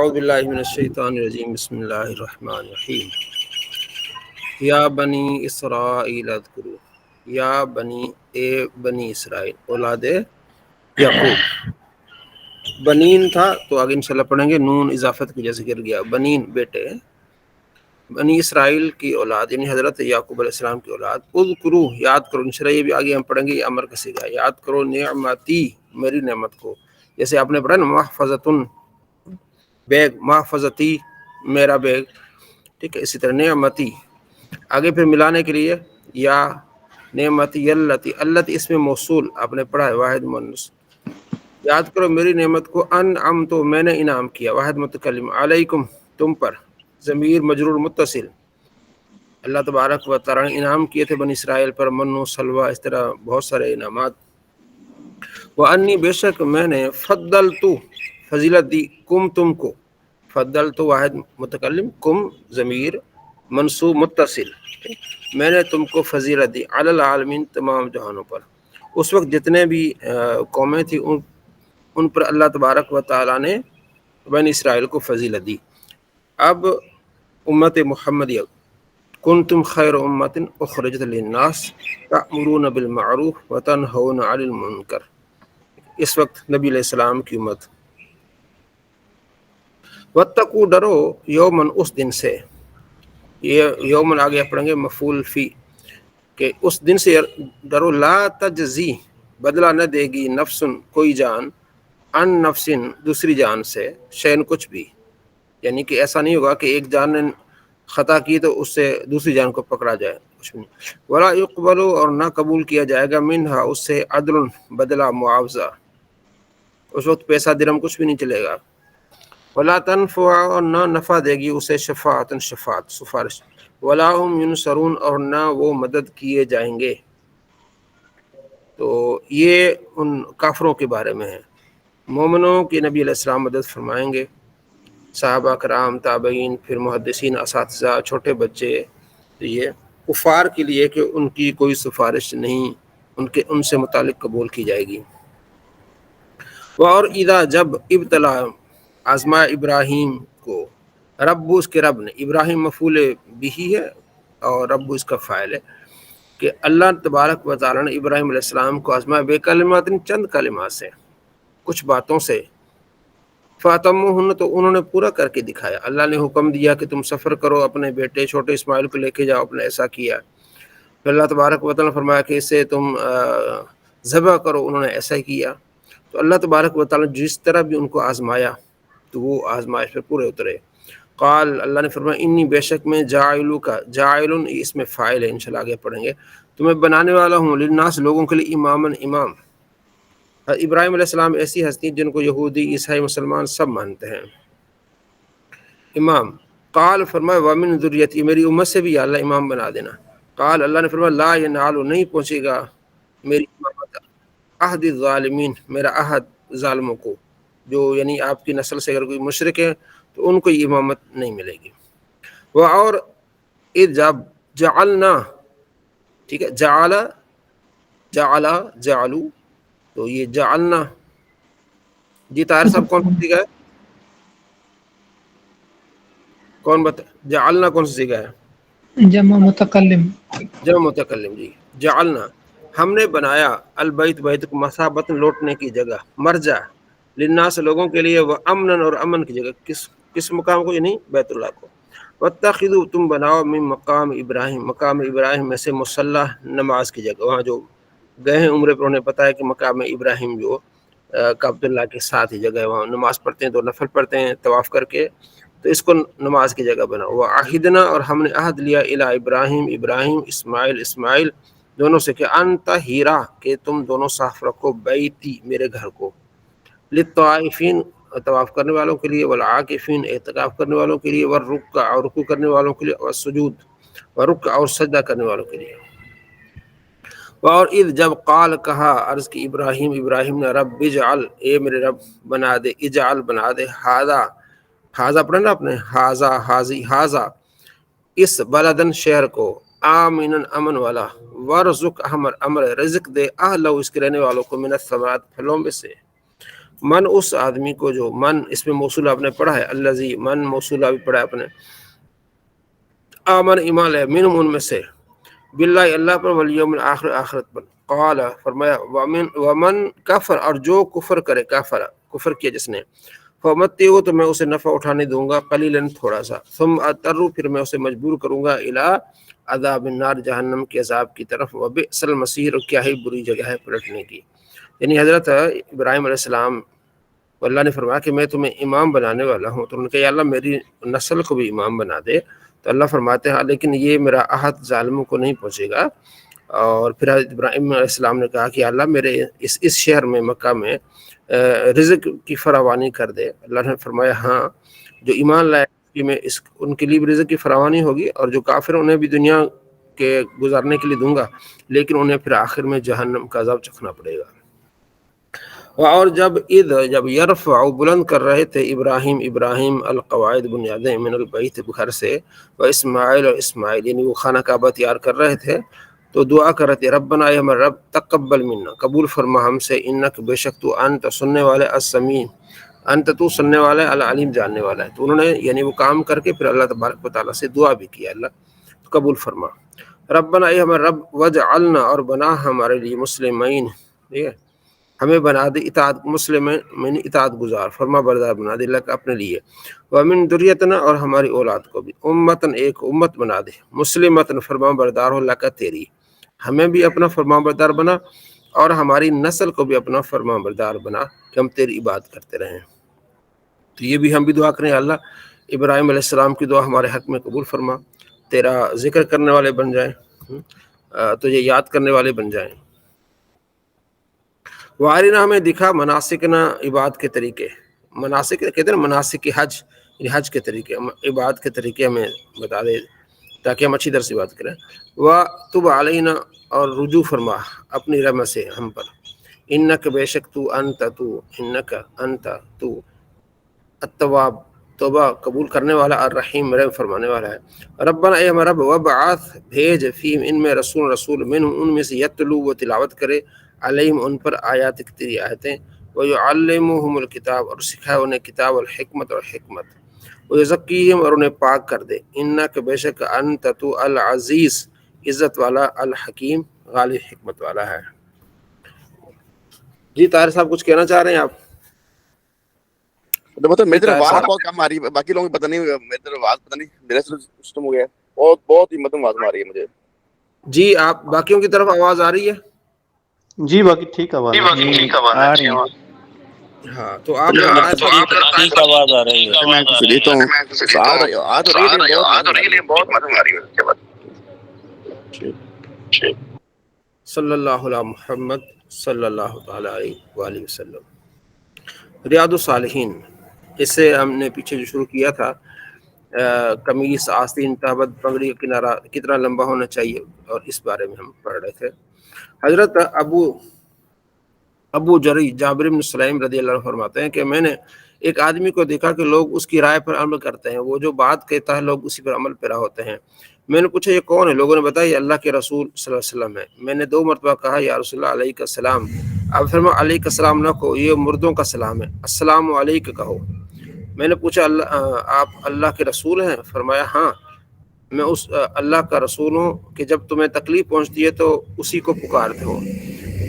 اعوذ باللہ من الشیطان الرجیم بسم اللہ الرحمن الرحیم یا بنی اسرائیل اذکروا یا بنی اے بنی اسرائیل اولاد یعقوب. بنین تھا تو آگے انشاءاللہ پڑھیں گے، نون اضافت کی وجہ سے گر گیا، بنین بیٹے، بنی اسرائیل کی اولاد یعنی حضرت یعقوب علیہ السلام کی اولاد. اذکروا یاد کرو، انشاءاللہ یہ بھی آگے ہم پڑھیں گے، یہ امر کا صیغہ ہے، یاد کرو نعمتی میری نعمت کو. جیسے آپ نے پڑھا نا محفظتن بیگ، محفظتی میرا بیگ، ٹھیک ہے، اسی طرح نعمتی آگے پھر ملانے کے لیے یا نعمتی اللتی، اللتی اس میں موصول آپ نے پڑھا ہے واحد مؤنث. یاد کرو میری نعمت کو، انعمت میں نے انعام کیا، واحد متکلم، علیکم تم پر، ضمیر مجرور متصل. اللہ تبارک و تعالی نے انعام کیے تھے بنی اسرائیل پر، من و سلوہ، اس طرح بہت سارے انعامات. وانی بے شک میں نے فضلت فضیلت دی، کم تم کو، فضلت واحد متکلم، کم ضمیر منصوب متصل، میں نے تم کو فضیلت دی، علی العالمین تمام جہانوں پر. اس وقت جتنے بھی قومیں تھیں ان پر اللہ تبارک و تعالی نے بنی اسرائیل کو فضیلت دی. اب امت محمدیہ، کنتم خیر امت اخرجت للناس تأمرون بالمعروف وتنہون عن المنکر، اس وقت نبی علیہ السلام کی امت. واتقوا ڈرو، یومن اس دن سے، یہ یومن آگے پڑھیں گے مفعول فی، کہ اس دن سے ڈرو، لا تجزی بدلہ نہ دے گی، نفسن کوئی جان، ان نفسن دوسری جان سے، شین کچھ بھی. یعنی کہ ایسا نہیں ہوگا کہ ایک جان نے خطا کی تو اس سے دوسری جان کو پکڑا جائے، کچھ بھی نہیں. ولا یقبل اور نہ قبول کیا جائے گا، منہا اس سے، عدل بدلہ معاوضہ، اس وقت پیسہ درہم کچھ بھی نہیں چلے گا. ولا تنفع اور نہ نفع دے گی اسے، شفاعت شفاعت سفارش، ولا هم ینصرون اور نہ وہ مدد کیے جائیں گے. تو یہ ان کافروں کے بارے میں ہے. مومنوں کی نبی علیہ السلام مدد فرمائیں گے، صحابہ کرام، تابعین، پھر محدثین، اساتذہ، چھوٹے بچے. تو یہ کفار کے لیے کہ ان کی کوئی سفارش نہیں ان سے متعلق قبول کی جائے گی. اور اذا جب ابتلا آزما ابراہیم کو، رب اس کے رب نے، ابراہیم مفعول بھی ہے اور رب اس کا فاعل ہے، کہ اللہ تبارک و تعالی نے ابراہیم علیہ السلام کو آزمایا، بے کلمات چند کلمات سے، کچھ باتوں سے، فاتموہن تو انہوں نے پورا کر کے دکھایا. اللہ نے حکم دیا کہ تم سفر کرو، اپنے بیٹے چھوٹے اسماعیل کو لے کے جاؤ، اپنے ایسا کیا. پھر اللہ تبارک و تعالی نے فرمایا کہ اسے تم ذبح کرو، انہوں نے ایسا ہی کیا. تو اللہ تبارک و تعالی جس طرح بھی ان کو آزمایا تو وہ آزمائش پہ پورے اترے. قال اللہ نے فرمایا، انی بے شک میں، جاعلو کا، جاعلن اس میں فاعل ہے، انشاءاللہ آگے پڑھیں گے، تمہیں بنانے والا ہوں، للناس لوگوں کے لیے، امامن امام. ابراہیم علیہ السلام ایسی ہستی جن کو یہودی، عیسائی، مسلمان سب مانتے ہیں، امام. قال فرمایا، ومن ذریتی میری امت سے بھی یا اللہ امام بنا دینا. قال اللہ نے فرمایا، لا ینال نہیں پہنچے گا میری امامت، عہد الظالمین میرا عہد ظالموں کو، جو یعنی آپ کی نسل سے اگر کوئی مشرک ہے تو ان کو یہ امامت نہیں ملے گی. وہ اور اذ جب جعلنا، ٹھیک ہے، جعلو، تو یہ جعلنا، جی طاہر صاحب کون سی جگہ ہے، کون بتا، جعلنا کون سی جگہ ہے، جمع متکلم. جمع متکلم، جی. جعلنا ہم نے بنایا، البیت بیت کو، مثابت لوٹنے کی جگہ، مرجع، للناس لوگوں کے لیے، وہ امن اور امن کی جگہ، کس مقام کو، یعنی بیت اللہ کو. واتخذوا تم بناؤ، من مقام ابراہیم مقام ابراہیم میں سے، مصلی نماز کی جگہ. وہاں جو گئے ہیں عمرے پر انہیں پتہ ہے کہ مقام ابراہیم جو کعبۃ اللہ کے ساتھ ہی جگہ ہے، وہاں نماز پڑھتے ہیں، تو نفل پڑھتے ہیں طواف کر کے، تو اس کو نماز کی جگہ بنا. وعہدنا اور ہم نے عہد لیا، الی ابراہیم ابراہیم، اسماعیل اسماعیل دونوں سے، کہ انت ہیرا کہ تم دونوں صاف رکھو، بیتی میرے گھر کو، للطائفین طواف کرنے والوں کے لیے، والعاکفین اعتکاف کرنے والوں کے لیے، والرکع اور رکوع کرنے والوں کے لیے، والسجود ورکع اور سجدہ کرنے والوں کے لیے. اور اذ جب قال کہا، عرض کی ابراہیم نے، رب اجعل اے میرے رب بنا دے، اجعل بنا دے، ہاذا پڑھا نا آپ نے، ہاذا حاضی ہاذا اس بلدن شہر کو، آمنن امن والا، ورزق امر رزق دے، اہلو اس کے رہنے والوں کو، من الثمرات پھلوں میں سے. من اس آدمی کو جو، من اس میں موصول آپ نے پڑھا ہے، الذی من موصول بھی پڑھا ہے آپ نے، آمن ایمان ہے، منہم ان میں سے، باللہ اللہ پر، والیوم الآخر آخرت پر، قال فرمایا، ومن کفر اور جو کفر کرے، کفر کیا جس نے، فمتعہ تو میں اسے نفع اٹھانے دوں گا، قلیلاً تھوڑا سا، ثم اضطر پھر میں اسے مجبور کروں گا، الی عذاب النار جہنم کے عذاب کی طرف، وبئس المصیر اور کیا ہی بری جگہ ہے پلٹنے کی۔ یعنی حضرت ابراہیم علیہ السلام کو اللہ نے فرمایا کہ میں تمہیں امام بنانے والا ہوں، تو انہوں نے کہا یا اللہ میری نسل کو بھی امام بنا دے، تو اللہ فرماتے ہیں لیکن یہ میرا عہد ظالموں کو نہیں پہنچے گا۔ اور پھر حضرت ابراہیم علیہ السلام نے کہا کہ اللہ میرے اس شہر میں، مکہ میں رزق کی فراوانی کر دے۔ اللہ نے فرمایا ہاں، جو ایمان لائے میں ان کے لیے بھی رزق کی فراوانی ہوگی، اور جو کافر انہیں بھی دنیا کے گزارنے کے لیے دوں گا، لیکن انہیں پھر آخر میں جہنم کا عذاب چکھنا پڑے گا۔ اور جب یرفع بلند کر رہے تھے ابراہیم القواعد بنیادیں من البیت گھر سے، و اسماعیل اور اسماعیل یعنی وہ خانہ کعبہ تیار کر رہے تھے، تو دعا کر رہے تھے ربنا اے ہمارے رب تقبل منا قبول فرما ہم سے، انک بے شک تو انت سننے والے، السمیع انت تو سننے والا ہے، العلیم جاننے والا ہے۔ تو انہوں نے یعنی وہ کام کر کے پھر اللہ تبارک و تعالیٰ سے دعا بھی کیا، اللہ تو قبول فرما۔ ربنا اے ہمارے رب وجعلنا اور بنا ہمارے لیے مسلمین، ٹھیک ہے، ہمیں بنا دے اطاعت مسلم میں اطاعت گزار، فرما بردار بنا دے اللہ اپنے لیے، ومن ذریتنا اور ہماری اولاد کو بھی، امتن ایک امت بنا دے، مسلمتن فرما بردار ہو اللہ کا تیری، ہمیں بھی اپنا فرما بردار بنا اور ہماری نسل کو بھی اپنا فرما بردار بنا کہ ہم تیری عبادت کرتے رہیں۔ تو یہ بھی ہم بھی دعا کریں اللہ ابراہیم علیہ السلام کی دعا ہمارے حق میں قبول فرما، تیرا ذکر کرنے والے بن جائیں، تجھے یاد کرنے والے بن جائیں۔ وارنا ہمیں دکھا مناسکنا عبادت کے طریقے، مناسک کہتے ہیں نا مناسک کی حج، یعنی حج کے طریقے، عبادت کے طریقے ہمیں بتا دے تاکہ ہم اچھی طرح سے بات کریں۔ وتب علینا اور رجوع فرما اپنی رحمت سے ہم پر، انک بے شک تو انت تو، انک انت تو التواب توبہ قبول کرنے والا، الرحیم رحم فرمانے والا ہے۔ ربنا اے ہمارا رب وبعث بھیج فیم ان میں رسول منہم ان میں سے، یتلو وہ تلاوت کرے، علیہم ان پر آیات تیری آیتیں، ویعلمہم الکتاب اور سکھائے انہیں کتاب، الحکمت اور حکمت، ویزکیہم اور انہیں پاک کر دے، انک بے شک انت تو العزیز عزت والا، الحکیم غالب حکمت والا ہے۔ جی طاہر صاحب کچھ کہنا چاہ رہے ہیں آپ؟ مطلب میری طرف آواز بہت کم آ رہی ہے، باقی لوگوں کو پتہ نہیں، میری طرف آواز پتہ نہیں میرے سسٹم ہو گیا ہے، بہت ہی مدم آواز آ رہی ہے مجھے۔ جی آپ باقیوں کی طرف آواز آ رہی ہے؟ جی باقی ٹھیک آواز ہے، آ رہی ہے۔ ہاں تو آپ ٹھیک آواز آ رہی ہے۔ میں کچھ دیتا ہوں، آ تو رہی ہے بہت مدم آ رہی ہے اس کے بعد۔ صلی اللہ علیہ محمد صلی اللہ تعالی علیہ وآلہ وسلم۔ ریاض الصالحین، اس سے ہم نے پیچھے جو شروع کیا تھا، قمیص آستین تابت پگڑی کا کنارہ کتنا لمبا ہونا چاہیے، اور اس بارے میں ہم پڑھ رہے تھے۔ حضرت ابو جری جابر بن سلیم رضی اللہ عنہ فرماتے ہیں کہ میں نے ایک آدمی کو دیکھا کہ لوگ اس کی رائے پر عمل کرتے ہیں، وہ جو بات کہتا ہے لوگ اسی پر عمل پیرا ہوتے ہیں۔ میں نے پوچھا یہ کون ہے؟ لوگوں نے بتایا یہ اللہ کے رسول صلی اللہ علیہ وسلم ہے۔ میں نے 2 مرتبہ کہا یا رسول اللہ علیہ السلام، آپ فرمایا علیہ السلام نہ کہو، یہ مردوں کا سلام ہے، السلام علیکم کہو۔ میں نے پوچھا آپ اللہ کے رسول ہیں؟ فرمایا ہاں، میں اس اللہ کا رسول ہوں کہ جب تمہیں تکلیف پہنچتی ہے تو اسی کو پکارتے ہو،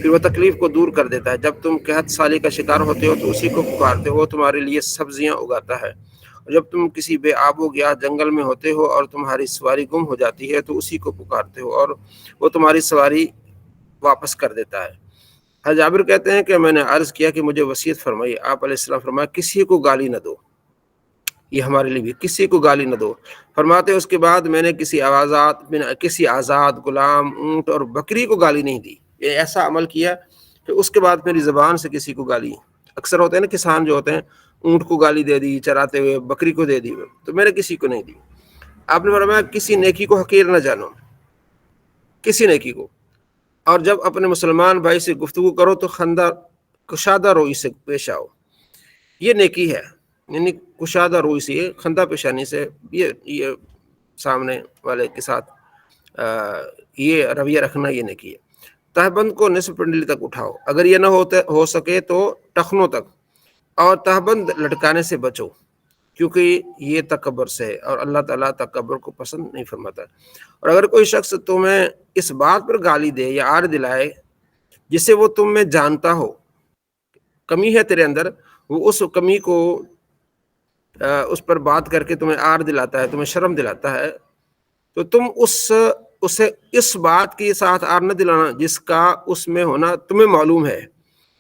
پھر وہ تکلیف کو دور کر دیتا ہے، جب تم قحط سالی کا شکار ہوتے ہو تو اسی کو پکارتے ہو، وہ تمہارے لیے سبزیاں اگاتا ہے، اور جب تم کسی بے آب و گیا جنگل میں ہوتے ہو اور تمہاری سواری گم ہو جاتی ہے تو اسی کو پکارتے ہو، اور وہ تمہاری سواری واپس کر دیتا ہے۔ حضرت جابر کہتے ہیں کہ میں نے عرض کیا کہ مجھے وصیت فرمائی۔ آپ علیہ السلام فرمایا کسی کو گالی نہ دو، یہ ہمارے لیے بھی، کسی کو گالی نہ دو۔ فرماتے اس کے بعد میں نے کسی آزاد غلام، اونٹ اور بکری کو گالی نہیں دی۔ یہ ایسا عمل کیا کہ اس کے بعد میری زبان سے کسی کو گالی، اکثر ہوتے ہیں نا کسان جو ہوتے ہیں، اونٹ کو گالی دے دی چراتے ہوئے، بکری کو دے دی، تو میں نے کسی کو نہیں دی۔ آپ نے فرمایا کسی نیکی کو حقیر نہ جانو، کسی نیکی کو، اور جب اپنے مسلمان بھائی سے گفتگو کرو تو کشادہ روئی سے پیش آؤ، یہ نیکی ہے، یعنی کشادہ روئی سے، خندہ پیشانی سے، یہ سامنے والے کے ساتھ یہ رویہ رکھنا یہ نیکی ہے۔ تہبند کو نصف پنڈلی تک اٹھاؤ، اگر یہ نہ ہو سکے تو ٹخنوں تک، اور تہبند لٹکانے سے بچو کیونکہ یہ تکبر سے ہے اور اللہ تعالیٰ تکبر کو پسند نہیں فرماتا۔ اور اگر کوئی شخص تمہیں اس بات پر گالی دے یا آر دلائے جسے وہ تم میں جانتا ہو کمی ہے تیرے اندر، وہ اس کمی کو اس پر بات کر کے تمہیں آر دلاتا ہے، تمہیں شرم دلاتا ہے، تو تم اسے اس بات کے ساتھ آر نہ دلانا جس کا اس میں ہونا تمہیں معلوم ہے۔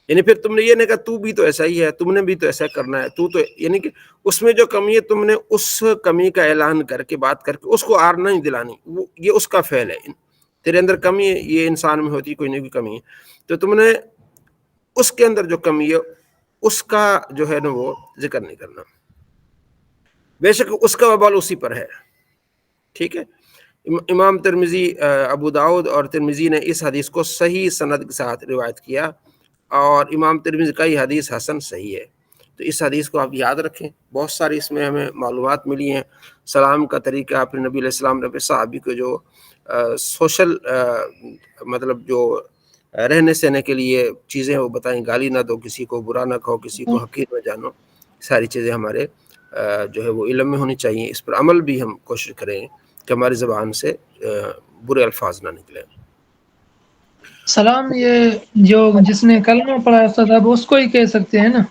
یعنی پھر تم نے یہ نہیں کہا تو بھی تو ایسا ہی ہے، تم نے بھی تو ایسا کرنا ہے، تو یعنی کہ اس میں جو کمی ہے تم نے اس کمی کا اعلان کر کے بات کر کے اس کو آر نہیں دلانی، یہ اس کا فعل ہے۔ تیرے اندر کمی ہے، یہ انسان میں ہوتی کوئی نہ کوئی کمی ہے، تو تم نے اس کے اندر جو کمی ہے اس کا جو ہے نا وہ ذکر نہیں کرنا، بے شک اس کا وبال اسی پر ہے۔ ٹھیک ہے، امام ترمذی، ابو داؤد اور ترمذی نے اس حدیث کو صحیح سند کے ساتھ روایت کیا، اور امام ترمذی کا یہ حدیث حسن صحیح ہے۔ تو اس حدیث کو آپ یاد رکھیں، بہت ساری اس میں ہمیں معلومات ملی ہیں۔ سلام کا طریقہ اپنے نبی علیہ السلام نے صحابی کو جو سوشل مطلب جو رہنے سہنے کے لیے چیزیں وہ بتائیں، گالی نہ دو کسی کو، برا نہ کہو کسی کو، حقیر نہ جانو، ساری چیزیں ہمارے جو ہے وہ علم میں ہونی چاہیے۔ اس پر عمل بھی ہم کوشش کریں کہ ہماری زبان سے برے الفاظ نہ نکلیں۔ سلام یہ جو جس نے کلمہ پڑھا تھا اس کو ہی کہہ سکتے ہیں نا؟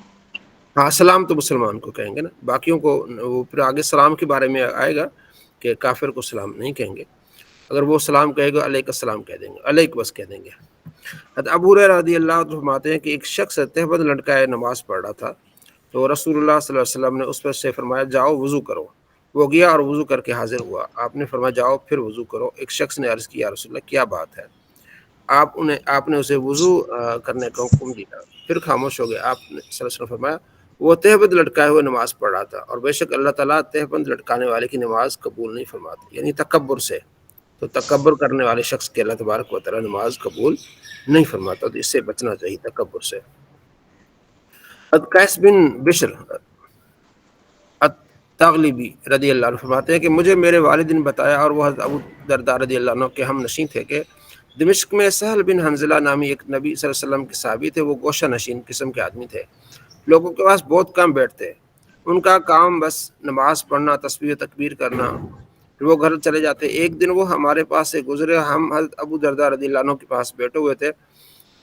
ہاں، سلام تو مسلمان کو کہیں گے نا، باقیوں کو وہ پھر آگے سلام کے بارے میں آئے گا کہ کافر کو سلام نہیں کہیں گے۔ اگر وہ سلام کہے گا علیک السلام کہہ دیں گے، علیک بس کہہ دیں گے۔ ابو ہریرہ رضی اللہ عنہ فرماتے ہیں کہ ایک شخص تہبند لٹکائے نماز پڑھ رہا تھا، تو رسول اللہ صلی اللہ علیہ وسلم نے اس پر سے فرمایا جاؤ وضو کرو۔ وہ گیا اور وضو کر کے حاضر ہوا۔ آپ نے فرمایا جاؤ پھر وضو کرو۔ ایک شخص نے عرض کیا رسول اللہ کیا بات ہے؟ آپ نے اسے وضو کرنے کا حکم دیا، پھر خاموش ہو گئے۔ آپ نے صلی اللہ علیہ وسلم فرمایا وہ تہبند لٹکائے ہوئے نماز پڑھ رہا تھا، اور بے شک اللہ تعالیٰ تہبند لٹکانے والے کی نماز قبول نہیں فرماتے، یعنی تکبر سے۔ تو تکبر کرنے والے شخص کے اللہ تبارک و تعالیٰ نماز قبول نہیں فرماتا، تو اس سے بچنا چاہیے تکبر سے۔ قیس بن بشر التغلبی رضی اللہ عنہ فرماتے ہیں کہ مجھے میرے والد نے بتایا، اور وہ حضرت ابو درداء رضی اللہ عنہ کے ہم نشین تھے، کہ دمشق میں سہل بن حنظلہ نامی ایک نبی صلی اللہ علیہ وسلم کے صحابی تھے۔ وہ گوشہ نشین قسم کے آدمی تھے، لوگوں کے پاس بہت کم بیٹھتے، ان کا کام بس نماز پڑھنا، تسبیح و تکبیر کرنا، پھر وہ گھر چلے جاتے۔ ایک دن وہ ہمارے پاس سے گزرے، ہم حضرت ابو درداء رضی اللہ عنہ کے پاس بیٹھے ہوئے تھے۔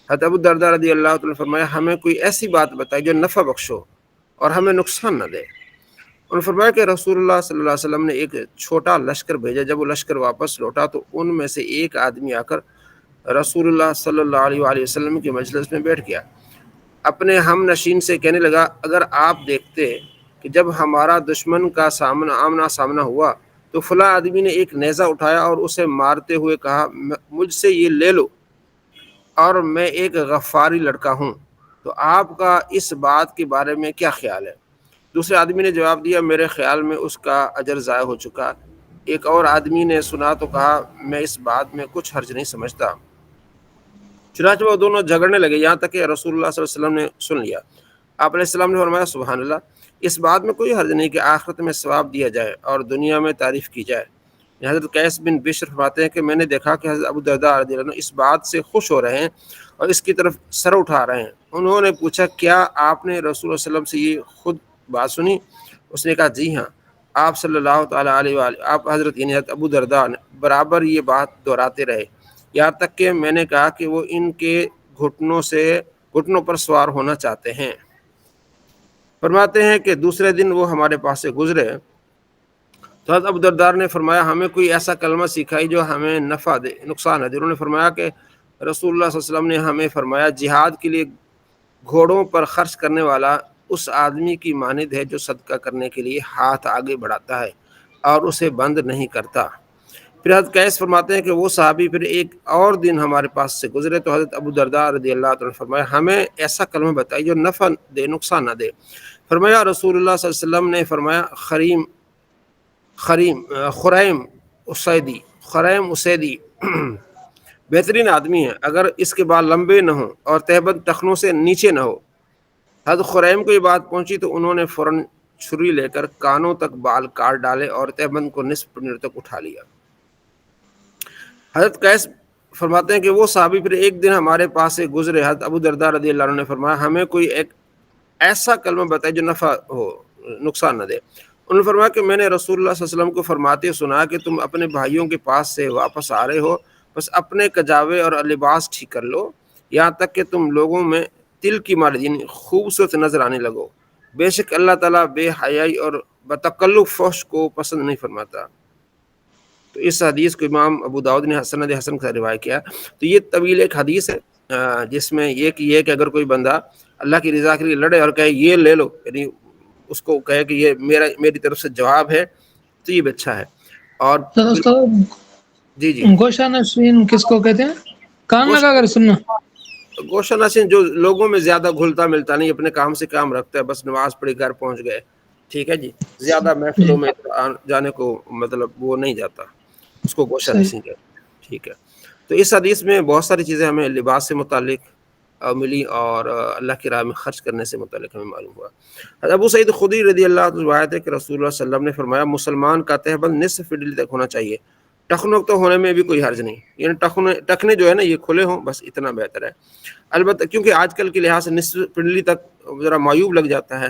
حضرت ابو درداء رضی اللہ عنہ نے فرمایا ہمیں کوئی ایسی بات بتائی جو نفع بخشو اور ہمیں نقصان نہ دے۔ انہوں نے فرمایا کہ رسول اللہ صلی اللہ علیہ وسلم نے ایک چھوٹا لشکر بھیجا، جب وہ لشکر واپس لوٹا تو ان میں سے ایک آدمی آ کر رسول اللہ صلی اللہ علیہ وآلہ وسلم کے مجلس میں بیٹھ گیا، اپنے ہم نشین سے کہنے لگا اگر آپ دیکھتے کہ جب ہمارا دشمن کا آمنا سامنا ہوا تو فلاں آدمی نے ایک نیزہ اٹھایا اور اسے مارتے ہوئے کہا مجھ سے یہ لے لو، اور میں ایک غفاری لڑکا ہوں، تو آپ کا اس بات کے بارے میں کیا خیال ہے؟ دوسرے آدمی نے جواب دیا میرے خیال میں اس کا اجر ضائع ہو چکا۔ ایک اور آدمی نے سنا تو کہا میں اس بات میں کچھ حرج نہیں سمجھتا۔ چنانچہ وہ دونوں جھگڑنے لگے، یہاں تک کہ رسول اللہ صلی اللہ علیہ وسلم نے سن لیا۔ آپ علیہ السلام نے فرمایا سبحان اللہ، اس بات میں کوئی حرج نہیں کہ آخرت میں ثواب دیا جائے اور دنیا میں تعریف کی جائے۔ حضرت قیس بن بشر فرماتے ہیں کہ میں نے دیکھا کہ حضرت ابو درداء رضی اللہ عنہ اس بات سے خوش ہو رہے ہیں اور اس کی طرف سر اٹھا رہے ہیں۔ انہوں نے پوچھا کیا آپ نے رسول اللہ صلی اللہ علیہ وسلم سے یہ خود بات سنی؟ اس نے کہا جی ہاں، آپ صلی اللہ تعالیٰ علیہ وآلہ آپ حضرت یعنی حضرت ابو درداء برابر یہ بات دہراتے رہے، یہاں تک کہ میں نے کہا کہ وہ ان کے گھٹنوں پر سوار ہونا چاہتے ہیں۔ فرماتے ہیں کہ دوسرے دن وہ ہمارے پاس سے گزرے تو حضرت ابو درداء نے فرمایا ہمیں کوئی ایسا کلمہ سکھائی جو ہمیں نفع دے نقصان نہ دے۔ انہوں نے فرمایا کہ رسول اللہ صلی اللہ علیہ وسلم نے ہمیں فرمایا جہاد کے لیے گھوڑوں پر خرچ کرنے والا اس آدمی کی مانند ہے جو صدقہ کرنے کے لیے ہاتھ آگے بڑھاتا ہے اور اسے بند نہیں کرتا۔ پھر حضرت قیس فرماتے ہیں کہ وہ صحابی پھر ایک اور دن ہمارے پاس سے گزرے تو حضرت ابو درداء رضی اللہ عنہ نے فرمایا ہمیں ایسا کلمہ بتائی جو نفع دے نقصان نہ دے۔ فرمایا رسول اللہ صلی اللہ علیہ وسلم نے فرمایا خریم اسیدی بہترین آدمی ہے اگر اس کے بال لمبے نہ ہوں اور تہبند ٹخنوں سے نیچے نہ ہو۔ حضرت خریم کو یہ بات پہنچی تو انہوں نے فوراً چھری لے کر کانوں تک بال کاٹ ڈالے اور تہبند کو نصف پنیر تک اٹھا لیا۔ حضرت قیس فرماتے ہیں کہ وہ صحابی پھر ایک دن ہمارے پاس سے گزرے، حضرت ابو درداء رضی اللہ عنہ نے فرمایا ہمیں کوئی ایسا کلمہ بتائے جو نفع ہو، نقصان نہ دے۔ انہوں نے فرمایا کہ میں نے رسول اللہ صلی اللہ علیہ وسلم کو فرماتے سنا کہ تم اپنے بھائیوں کے پاس سے واپس آ رہے ہو، بس اپنے کجاوے اور لباس ٹھیک کر لو، یہاں تک کہ تم لوگوں میں تل کی مارے یعنی خوبصورت نظر آنے لگو، بے شک اللہ تعالیٰ بے حیائی اور بتکلف فحش کو پسند نہیں فرماتا۔ تو اس حدیث کو امام ابو داؤد نے سند حسن کا روایت کیا۔ تو یہ طویل ایک حدیث ہے جس میں یہ کہ اگر کوئی بندہ اللہ کی رضا کے لیے لڑے اور کہے یہ لے لو، یعنی اس کو کہے کہ یہ میری طرف سے جواب ہے، تو یہ بھی اچھا ہے۔ اور جی جی گوشہ نشین کس کو کہتے ہیں؟ کان لگا کر سننا۔ گوشہ نشین جو لوگوں میں زیادہ گھلتا ملتا نہیں، اپنے کام سے کام رکھتا ہے، بس نماز پڑھی گھر پہنچ گئے، ٹھیک ہے جی، زیادہ محفلوں میں جانے کو مطلب وہ نہیں جاتا، اس کو گوشہ نشین کہتے ہیں، ٹھیک ہے۔ تو اس حدیث میں بہت ساری چیزیں ہمیں لباس سے متعلق ملی اور اللہ کی راہ میں خرچ کرنے سے متعلق ہمیں معلوم ہوا۔ ابو سعید خدری رضی اللہ عنہ روایت ہے کہ رسول اللہ صلی اللہ علیہ وسلم نے فرمایا مسلمان کا تہبند نصف فیڈلی تک ہونا چاہیے، ٹخنوں تو ہونے میں بھی کوئی حرج نہیں، یعنی ٹخنے جو ہے نا یہ کھلے ہوں، بس اتنا بہتر ہے۔ البتہ کیونکہ آج کل کے لحاظ سے نصف فیڈلی تک ذرا معیوب لگ جاتا ہے،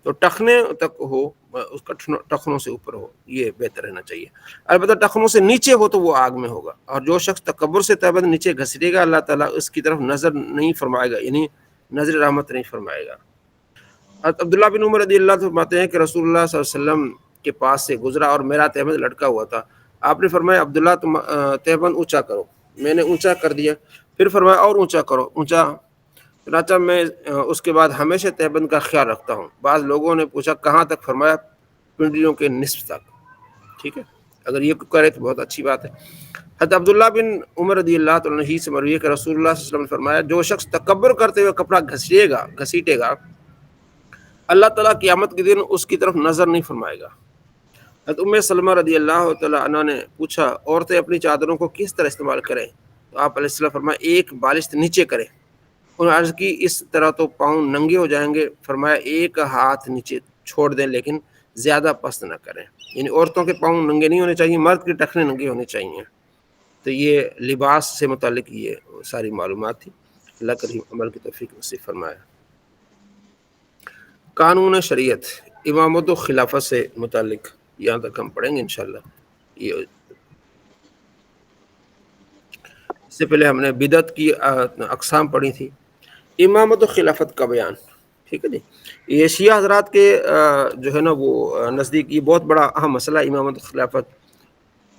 تو ٹخنے تک ہو، اس کا ٹخنوں سے اوپر ہو، یہ بہتر رہنا چاہیے۔ البتہ ٹخنوں سے نیچے ہو تو وہ آگ میں ہوگا، اور جو شخص تکبر سے تہبند نیچے گھسیٹے گا اللہ تعالیٰ اس کی طرف نظر نہیں فرمائے گا، یعنی نظر رحمت نہیں فرمائے گا۔ عبداللہ بن عمر رضی اللہ عنہ فرماتے ہیں کہ رسول اللہ صلی اللہ علیہ وسلم کے پاس سے گزرا اور میرا تہبند لٹکا ہوا تھا، آپ نے فرمایا عبداللہ تم تہبند اونچا کرو، میں نے اونچا کر دیا، پھر فرمایا اور اونچا کرو، اونچا، چنانچہ میں اس کے بعد ہمیشہ تہبند کا خیال رکھتا ہوں۔ بعض لوگوں نے پوچھا کہاں تک، فرمایا پنڈلیوں کے نصف تک، ٹھیک ہے، اگر یہ کرے تو بہت اچھی بات ہے۔ حضرت عبداللہ بن عمر رضی اللہ عنہ سے مروی ہے کہ رسول اللہ صلی اللہ علیہ وسلم نے فرمایا جو شخص تکبر کرتے ہوئے کپڑا گھسیٹے گا اللہ تعالیٰ قیامت کے دن اس کی طرف نظر نہیں فرمائے گا۔ حضرت ام سلمہ رضی اللہ تعالیٰ عنہ نے پوچھا عورتیں اپنی چادروں کو کس طرح استعمال کریں، تو آپ علیہ السلام فرمایا ایک بالشت نیچے کریں۔ انہوں نے عرض کی اس طرح تو پاؤں ننگے ہو جائیں گے، فرمایا ایک ہاتھ نیچے چھوڑ دیں لیکن زیادہ پست نہ کریں، یعنی عورتوں کے پاؤں ننگے نہیں ہونے چاہیے، مرد کے ٹخنے ننگے ہونے چاہیے۔ تو یہ لباس سے متعلق یہ ساری معلومات تھی، اللہ کریم عمل کی توفیق نصیب فرمائے۔ قانون شریعت امامت و خلافت سے متعلق یہاں تک ہم پڑھیں گے انشاءاللہ۔ یہ اس سے پہلے ہم نے بدعت کی اقسام پڑھی تھی، امامت و خلافت کا بیان، ٹھیک ہے جی۔ یہ شیعہ حضرات کے جو ہے نا وہ نزدیک یہ بہت بڑا اہم مسئلہ ہے امامت و خلافت۔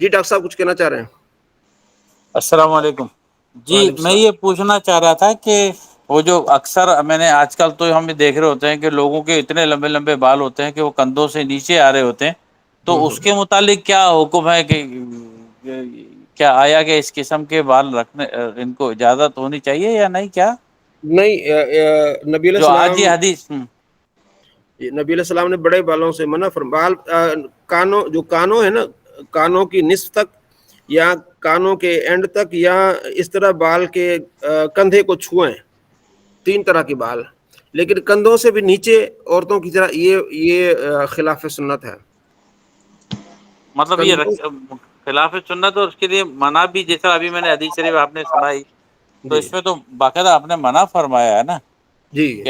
جی ڈاکٹر صاحب کچھ کہنا چاہ رہے ہیں؟ السلام علیکم جی، میں یہ پوچھنا چاہ رہا تھا کہ وہ جو اکثر میں نے آج کل تو ہم دیکھ رہے ہوتے ہیں کہ لوگوں کے اتنے لمبے لمبے بال ہوتے ہیں کہ وہ کندھوں سے نیچے آ رہے ہوتے ہیں، تو اس کے متعلق کیا حکم ہے کہ کیا آیا کہ اس قسم کے بال رکھنے ان کو اجازت ہونی چاہیے یا نہیں؟ کیا نہیں، نبی علیہ جو آج یہ السلام حدیث نبی علیہ السلام نے بڑے بالوں سے منع بال کانوں ہے نا، کانوں کی نصف تک یا کانوں کے اینڈ تک، یا اس طرح بال کے کندھے کو چھوئیں، تین طرح کے بال، لیکن کندھوں سے بھی نیچے عورتوں کی طرح یہ خلاف سنت ہے۔ مطلب یہ خلاف سنت اور اس کے لیے منع بھی، جیسا ابھی میں نے حدیث شریف آپ نے سنائی تو اس میں تو باقاعدہ آپ نے منع فرمایا ہے نا جی۔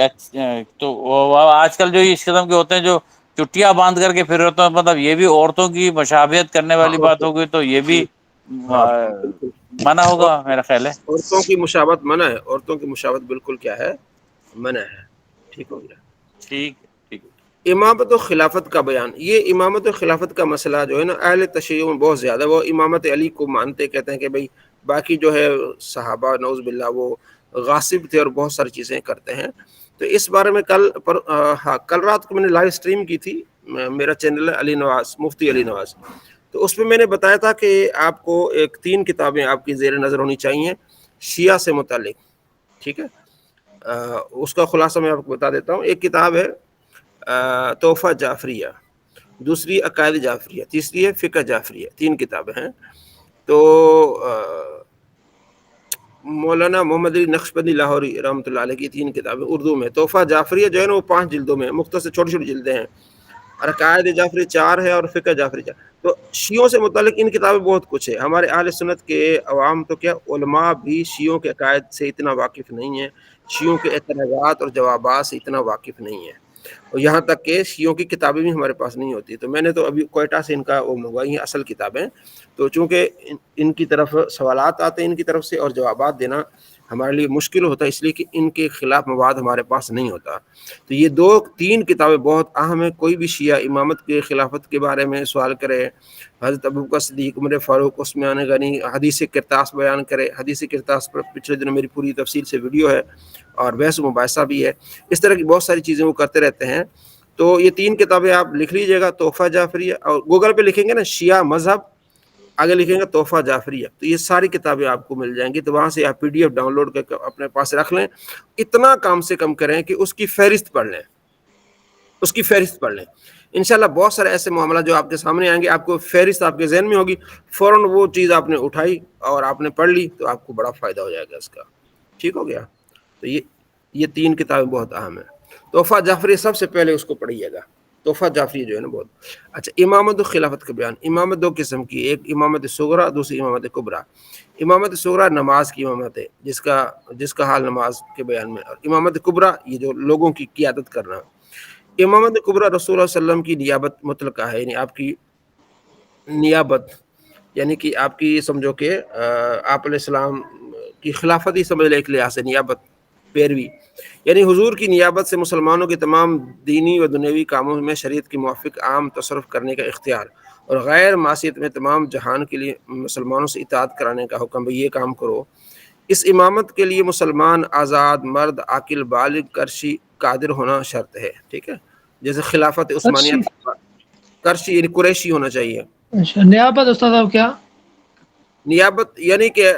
تو آج کل جو اس قسم کے ہوتے ہیں جو چٹیاں باندھ کر کے پھر ہوتے ہیں، مطلب یہ بھی عورتوں کی مشابہت کرنے والی بات ہوگی، تو یہ بھی منع ہوگا میرا خیال ہے۔ عورتوں کی مشابہت منع ہے، عورتوں کی مشابہت بالکل کیا ہے، منع ہے، ٹھیک ہو گیا۔ ٹھیک ٹھیک۔ امامت و خلافت کا بیان، یہ امامت و خلافت کا مسئلہ جو ہے نا اہل تشیع میں بہت زیادہ، وہ امامت علی کو مانتے، کہتے ہیں کہ بھئی باقی جو ہے صحابہ نعوذ باللہ وہ غاصب تھے اور بہت ساری چیزیں کرتے ہیں۔ تو اس بارے میں کل رات کو میں نے لائیو سٹریم کی تھی، میرا چینل ہے علی نواز، مفتی علی نواز، تو اس میں میں نے بتایا تھا کہ آپ کو 3 کتابیں آپ کی زیر نظر ہونی چاہیے شیعہ سے متعلق، ٹھیک ہے۔ اس کا خلاصہ میں آپ کو بتا دیتا ہوں۔ ایک کتاب ہے تحفہ جعفریہ، دوسری عقائد جعفریہ، تیسری ہے فقہ جعفریہ، 3 کتابیں ہیں۔ تو مولانا محمد علی نقشبندی لاہوری رحمۃ اللہ علیہ کی 3 کتابیں اردو میں، تحفہ جعفریہ جو ہے نا وہ 5 جلدوں میں، مختصر چھوٹی چھوٹی جلدیں ہیں، اور عقائد جعفری 4 ہے اور فقہ جعفری 4۔ تو شیعوں سے متعلق ان کتابیں بہت کچھ ہے۔ ہمارے اہل سنت کے عوام تو کیا علماء بھی شیعوں کے عقائد سے اتنا واقف نہیں ہیں، شیعوں کے اعتراضات اور جوابات سے اتنا واقف نہیں ہے، اور یہاں تک کہ شیعوں کی کتابیں بھی ہمارے پاس نہیں ہوتی. تو میں نے تو ابھی کوئٹہ سے ان کا وہ منگوائی ہیں اصل کتابیں. تو چونکہ ان کی طرف سوالات آتے ہیں ان کی طرف سے، اور جوابات دینا ہمارے لیے مشکل ہوتا ہے، اس لیے کہ ان کے خلاف مواد ہمارے پاس نہیں ہوتا. تو یہ 2-3 کتابیں بہت اہم ہیں. کوئی بھی شیعہ امامت کے خلافت کے بارے میں سوال کرے، حضرت ابوبکر صدیق، عمر فاروق، عثمان غنی، حدیث کرتاس بیان کرے. حدیث کرتاس پر پچھلے دنوں میری پوری تفصیل سے ویڈیو ہے اور بحث و مباحثہ بھی ہے. اس طرح کی بہت ساری چیزیں وہ کرتے رہتے ہیں. تو یہ 3 کتابیں آپ لکھ لیجئے گا، تحفہ جعفریہ، اور گوگل پہ لکھیں گے نا شیعہ مذہب، آگے لکھیں گے تحفہ جعفریہ، تو یہ ساری کتابیں آپ کو مل جائیں گی. تو وہاں سے آپ PDF ڈاؤن لوڈ کر کے اپنے پاس رکھ لیں. اتنا کام سے کم کریں کہ اس کی فہرست پڑھ لیں، اس کی فہرست پڑھ لیں. انشاءاللہ بہت سارے ایسے معاملات جو آپ کے سامنے آئیں گے، آپ کو فہرست آپ کے ذہن میں ہوگی، فوراً وہ چیز آپ نے اٹھائی اور آپ نے پڑھ لی تو آپ کو بڑا فائدہ ہو جائے گا اس کا. ٹھیک ہو گیا. تو یہ 3 کتابیں بہت اہم ہیں. تحفہ جعفری سب سے پہلے اس کو پڑھیے گا. تحفہ جعفری جو ہے نا بہت اچھا. امامت و خلافت کا بیان. امامت 2 قسم کی، ایک امامت صغریٰ، دوسری امامت کبریٰ. امامت صغریٰ نماز کی امامت ہے، جس کا حال نماز کے بیان میں. اور امامت کبریٰ یہ جو لوگوں کی قیادت کرنا. امامت کبریٰ رسول اللہ صلی اللہ علیہ وسلم کی نیابت مطلقہ ہے، یعنی آپ کی نیابت، یعنی کہ آپ کی سمجھو کہ آپ علیہ السلام کی خلافت ہی سمجھ لے ایک لحاظ سے، نیابت پیروی، یعنی حضور کی نیابت سے مسلمانوں کے تمام دینی و دنیوی کاموں میں شریعت کے موافق عام تصرف کرنے کا اختیار، اور غیر معصیت میں تمام جہان کے لیے مسلمانوں سے اطاعت کرانے کا حکم، یہ کام کرو. اس امامت کے لیے مسلمان آزاد مرد عاقل بالغ کرشی قادر ہونا شرط ہے. ٹھیک ہے. جیسے خلافت عثمانیہ کرشی یعنی قریشی ہونا چاہیے. اچھا نیابت استاد صاحب کیا؟ نیابت یعنی کہ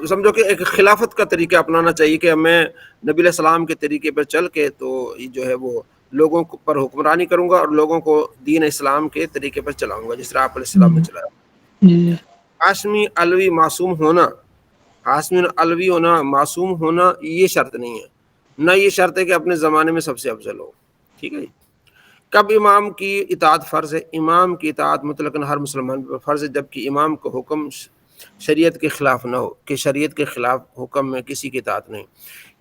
سمجھو کہ ایک خلافت کا طریقہ اپنانا چاہیے کہ میں نبی علیہ السلام کے طریقے پر چل کے تو جو ہے وہ لوگوں پر حکمرانی کروں گا اور لوگوں کو دین اسلام کے طریقے پر چلاؤں گا جس طرح آپ علیہ السلام نے چلایا. جی. ہاشمی علوی معصوم ہونا، ہاشمی علوی ہونا معصوم ہونا یہ شرط نہیں ہے، نہ یہ شرط ہے کہ اپنے زمانے میں سب سے افضل ہو. ٹھیک ہے. کب امام کی اطاعت فرض ہے؟ امام کی اطاعت مطلقاً ہر مسلمان پر فرض ہے، جبکہ امام کو حکم شریعت کے خلاف نہ ہو، کہ شریعت کے خلاف حکم میں کسی کی اطاعت نہیں.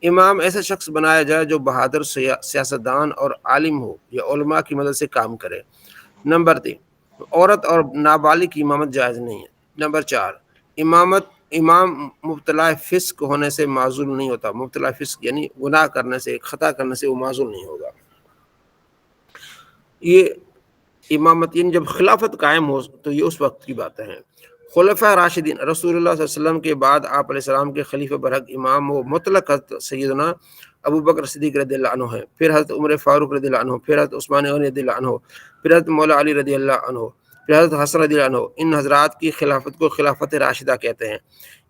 امام ایسا شخص بنایا جائے جو بہادر سیاستدان اور عالم ہو یا علماء کی مدد سے کام کرے. نمبر 3 عورت اور نابالغ کی امامت جائز نہیں ہے. نمبر 4 امام مبتلا فسق ہونے سے معزول نہیں ہوتا. مبتلا فسق یعنی گناہ کرنے سے، خطا کرنے سے وہ معزول نہیں ہوگا. یہ امامت یعنی جب خلافت قائم ہو تو یہ اس وقت کی باتیں ہیں. خلفاء راشدین رسول اللہ صلی اللہ علیہ وسلم کے بعد آپ علیہ السلام کے خلیفہ برحق امام و مطلق سیدنا ابو بکر صدیق رضی اللہ عنہ ہے، پھر حضرت عمر فاروق رضی اللہ عنہ، پھر حضرت عثمان غنی رضی اللہ عنہ، پھر حضرت مولا علی رضی اللہ عنہ، پھر حضرت حسن رضی اللہ عنہ. ان حضرات کی خلافت کو خلافت راشدہ کہتے ہیں،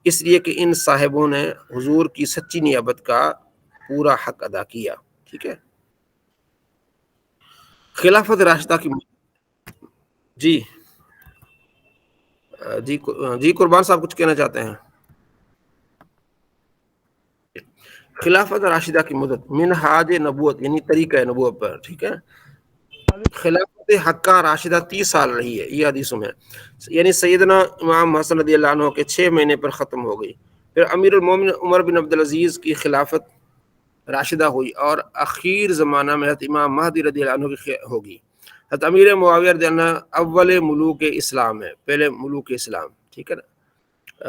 اس لیے کہ ان صاحبوں نے حضور کی سچی نیابت کا پورا حق ادا کیا. ٹھیک ہے. خلافت راشدہ کی جی قربان صاحب کچھ کہنا چاہتے ہیں؟ خلافت راشدہ کی مدت منہاج نبوت یعنی طریقہ نبوت پر. ٹھیک ہے. خلافت حقہ راشدہ 30 سال رہی ہے، یہ حدیثوں میں، یعنی سیدنا امام حسن رضی اللہ عنہ کے 6 مہینے پر ختم ہو گئی. پھر امیر المومن عمر بن عبدالعزیز کی خلافت راشدہ ہوئی اور اخیر زمانہ میں حضرت امام مہدی رضی اللہ عنہ کی ہوگی. حضرت امیر معاویہ رضی اللہ عنہ اول ملوک اسلام ہے، پہلے ملوک اسلام. ٹھیک ہے نا،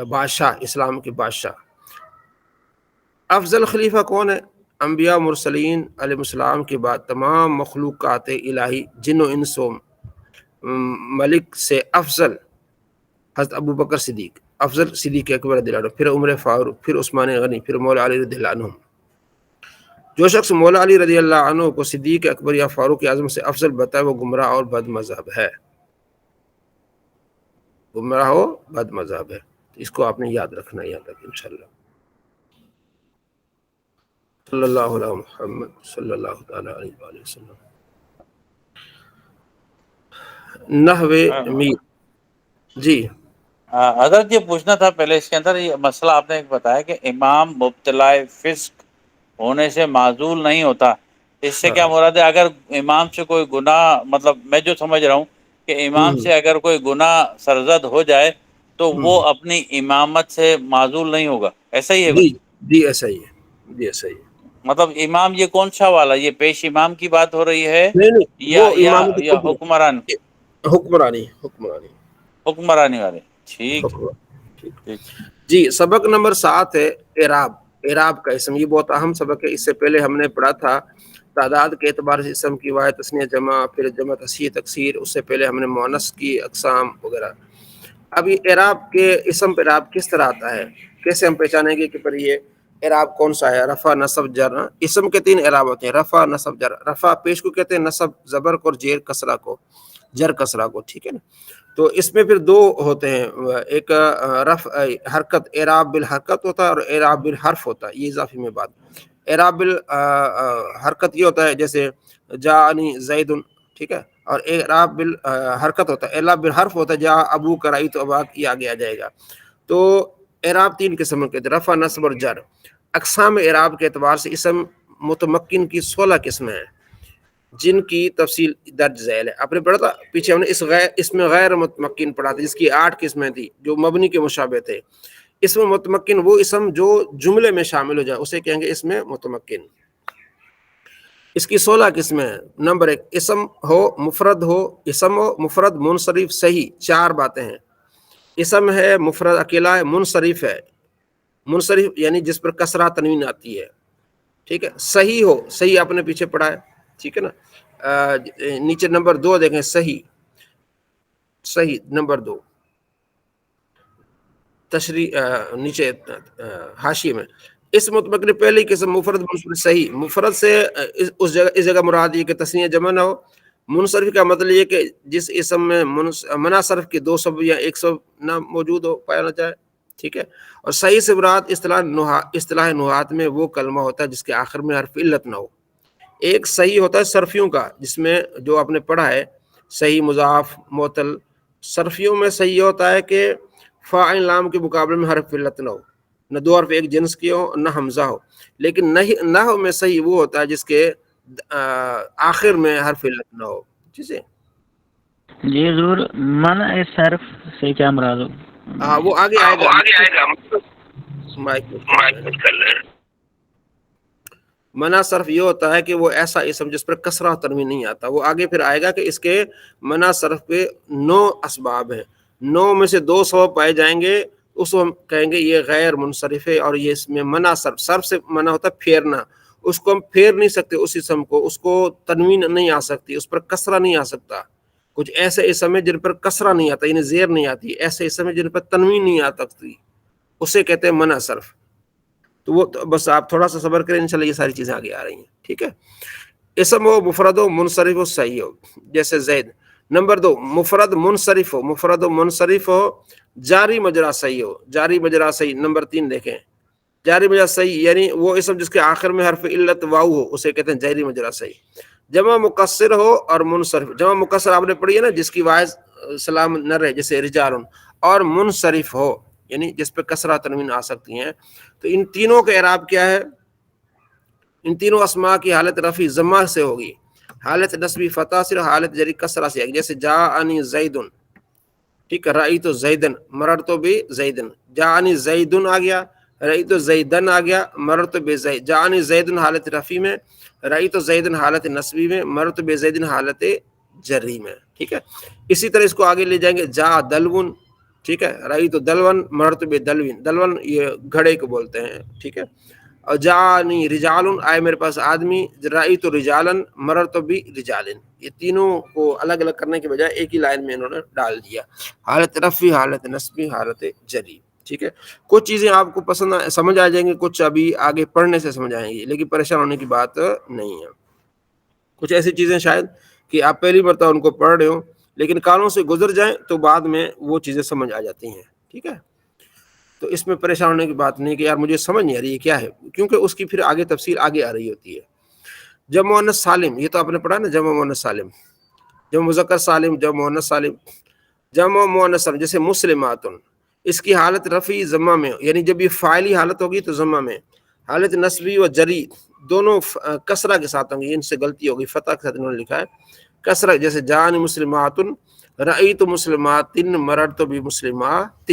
بادشاہ، اسلام کے بادشاہ. افضل خلیفہ کون ہے؟ انبیاء مرسلین علیہ السلام کے بعد تمام مخلوقات الہی جن و انس و ملک سے افضل حضرت ابو بکر صدیق، افضل صدیق اکبر رضی اللہ عنہ، پھر عمر فاروق، پھر عثمان غنی، پھر مولا علی رضی اللہ عنہ. جو شخص مولا علی رضی اللہ عنہ کو صدیق اکبر یا فاروق اعظم سے افضل بتائے وہ گمراہ اور بد مذہب ہے. گمراہ ہو بد مذہب ہے. اس کو آپ نے یاد رکھنا ہے یہاں تک انشاءاللہ. صلی اللہ علیہ محمد صلی اللہ تعالی علیہ وآلہ وسلم. نحو میر جی حضرت یہ پوچھنا تھا پہلے اس کے اندر یہ مسئلہ آپ نے ایک بتایا کہ امام مبتلا فسق ہونے سے معزول نہیں ہوتا، اس سے کیا مراد ہے؟ اگر امام سے کوئی گناہ، مطلب میں جو سمجھ رہا ہوں کہ امام سے اگر کوئی گناہ سرزد ہو جائے تو وہ اپنی امامت سے معزول نہیں ہوگا، ایسا ہی ہے کچھ؟ جی ایسا ہی ہے. جی صحیح. مطلب امام یہ کون سا والا، یہ پیش امام کی بات ہو رہی ہے نہیں یا وہ یا امامت یا حکمران حکمرانی حکمرانی والے؟ ٹھیک ہے، ٹھیک. ٹھیک. جی سبق نمبر 7 ہے اعراب. اعراب کا اسم یہ بہت اہم سبق ہے. اس سے پہلے ہم نے پڑھا تھا تعداد کے اعتبار سے اسم کی واحد، تثنیہ، جمع، پھر جمع تصحیح تکسیر. اس سے پہلے ہم نے مؤنث کی اقسام وغیرہ. اب یہ اعراب کے اسم پہ اعراب کس طرح آتا ہے، کیسے ہم پہچانیں گے کہ پر یہ اعراب کون سا ہے؟ رفع، نصب، جر. اسم کے 3 اعراب ہوتے ہیں، رفع، نصب، جر. رفع پیش کو کہتے ہیں، نصب زبر کو، اور جیر کسرہ کو، جر کسرہ کو. ٹھیک ہے نا. تو اس میں پھر 2 ہوتے ہیں، ایک رفع حرکت، اعراب بالحرکت ہوتا ہے، اور اعراب بالحرف ہوتا ہے. یہ اضافی میں بات. اعراب بالحرکت یہ ہوتا ہے جیسے جاءنی زید، ٹھیک ہے. اور اعراب بالحرکت ہوتا ہے، اعراب بالحرف ہوتا ہے جا ابو کرائی تو اباک، یہ آگے آ جائے گا. تو اعراب 3 قسم کے، رفع، نصب اور جر. اقسام اعراب کے اعتبار سے اسم متمکن کی 16 قسمیں ہیں جن کی تفصیل درج ذیل ہے. آپ نے پڑھا تھا پیچھے، ہم نے اس میں غیر متمکن پڑھا تھا جس کی 8 قسمیں تھی جو مبنی کے مشابہ تھے. اسم متمکن وہ اسم جو جملے میں شامل ہو جائے اسے کہیں گے اسم متمکن. اس کی 16 قسمیں ہیں. نمبر 1، اسم ہو مفرد ہو، اسم ہو مفرد منصرف صحیح. 4 باتیں ہیں. اسم ہے مفرد اکیلا ہے، منصرف ہے، منصرف یعنی جس پر کسرہ تنوین آتی ہے. ٹھیک ہے. صحیح ہو، صحیح آپ نے پیچھے پڑھا ہے. ٹھیک ہے نا. نیچے نمبر 2 دیکھیں، صحیح. صحیح نمبر 2 تشریح نیچے حاشیے میں. اس متمکن پہلی قسم مفرد منصرف صحیح. مفرد سے اس جگہ مراد یہ کہ تثنیہ جمع نہ ہو. منصرف کا مطلب یہ کہ جس اسم میں منع صرف کی 2 سبب یا 1 سبب نہ موجود ہو، پایا نہ جائے. ٹھیک ہے. اور صحیح سے مراد اصطلاح نحات میں وہ کلمہ ہوتا ہے جس کے آخر میں حرف علت نہ ہو. ایک صحیح ہوتا ہے صرفیوں کا، جس میں جو آپ نے پڑھا ہے صحیح مضاف معطل. صرفیوں میں صحیح ہوتا ہے کہ فاعل لام کے مقابلے میں حرف علت نہ ہو، نہ 2 حرف ایک جنس کے ہو، نہ حمزہ ہو. لیکن نحو میں صحیح وہ ہوتا ہے جس کے آخر میں حرف علت نہ ہو. ٹھیک ہے. جی حضور، منع صرف سے کیا مراد ہو؟ وہ آگے آئے گا. مائک کر لیں. منع صرف یہ ہوتا ہے کہ وہ ایسا اسم جس پر کسرہ تنوین نہیں آتا. وہ آگے پھر آئے گا کہ اس کے منع صرف پہ 9 اسباب ہیں. 9 میں سے 2 سبب پائے جائیں گے، اس کو ہم کہیں گے یہ غیر منصرف ہے. اور یہ اس میں منع صرف سے منع ہوتا ہے پھیرنا. اس کو ہم پھیر نہیں سکتے، اس اسم کو، اس کو تنوین نہیں آ سکتی، اس پر کسرہ نہیں آ سکتا. کچھ ایسے اسم ہے جن پر کسرہ نہیں آتا، یعنی زیر نہیں آتی. ایسے اسم ہے جن پر تنوین نہیں آ سکتی، اسے کہتے ہیں منع صرف. تو وہ بس آپ تھوڑا سا صبر کریں، انشاءاللہ یہ ساری چیزیں آگے آ رہی ہیں. ٹھیک ہے. اسم ہو مفرد ہو منصرف ہو صحیح ہو، جیسے زید. نمبر 2، مفرد منصرف ہو، مفرد و منصرف ہو، جاری مجرا صحیح ہو، جاری مجرا صحیح. نمبر 3 دیکھیں، جاری مجرا صحیح یعنی وہ اسم جس کے آخر میں حرف علت واو ہو، اسے کہتے ہیں جاری مجرا صحیح. جمع مقصر ہو اور منصرف. جمع مقصر آپ نے پڑھی ہے نا، جس کی واحد سلام نہ رہے، جیسے رجال. اور منصرف ہو یعنی جس پہ کسرہ تنوین آ سکتی ہیں. تو ان تینوں کا اعراب کیا ہے؟ ان تینوں اسماء کی حالت رفع ضمہ سے ہوگی، حالت نصبی فتح سے، حالت جری کسرہ سے. جیسے جاءنی زیدن، ٹھیک ہے، رأیت زیدن، مررت بزیدن. جاءنی زیدن آ گیا، رأیت زیدن آ گیا، مررت بزید. جاءنی زیدن حالت رفع میں، رأیت زیدن حالت نصبی میں، مررت بزیدن حالت جری میں. ٹھیک ہے. اسی طرح اس کو آگے لے جائیں گے. جا دلون، ٹھیک ہے، رأیت دلون، مررت بدلوین. دلون یہ گھڑے کو بولتے ہیں. ٹھیک ہے. اور جانی رجالن، آئے میرے پاس آدمی، رأیت رجالن، مررت برجالن. یہ تینوں کو الگ الگ کرنے کے بجائے ایک ہی لائن میں انہوں نے ڈال دیا، حالت رفع، حالت نصبی، حالت جری. ٹھیک ہے. کچھ چیزیں آپ کو پسند سمجھ آ جائیں گی، کچھ ابھی آگے پڑھنے سے سمجھ آئیں گی، لیکن پریشان ہونے کی بات نہیں ہے. کچھ ایسی چیزیں شاید کہ آپ پہلی مرتبہ ان کو پڑھ رہے ہو، لیکن کانوں سے گزر جائیں تو بعد میں وہ چیزیں سمجھ آ جاتی ہیں. ٹھیک ہے. تو اس میں پریشان ہونے کی بات نہیں کہ یار مجھے سمجھ نہیں آ رہی ہے کیا ہے، کیونکہ اس کی پھر آگے تفصیل آگے آ رہی ہوتی ہے. جمع مؤنث سالم، یہ تو آپ نے پڑھا نا، جمع مؤنث سالم، جمع مذکر سالم، جمع مؤنث سالم. جمع مؤنث سالم جیسے مسلمات، اس کی حالت رفع ضمہ میں، یعنی جب یہ فاعلی حالت ہوگی تو ضمہ میں. حالت نصبی و جری دونوں کسرہ کے ساتھ ہوں گی. ان سے غلطی ہوگی، فتح کے ساتھ انہوں نے لکھا ہے کسرہ. جیسے جان مسلمات، رأیت مسلمات، مررت بمسلمات.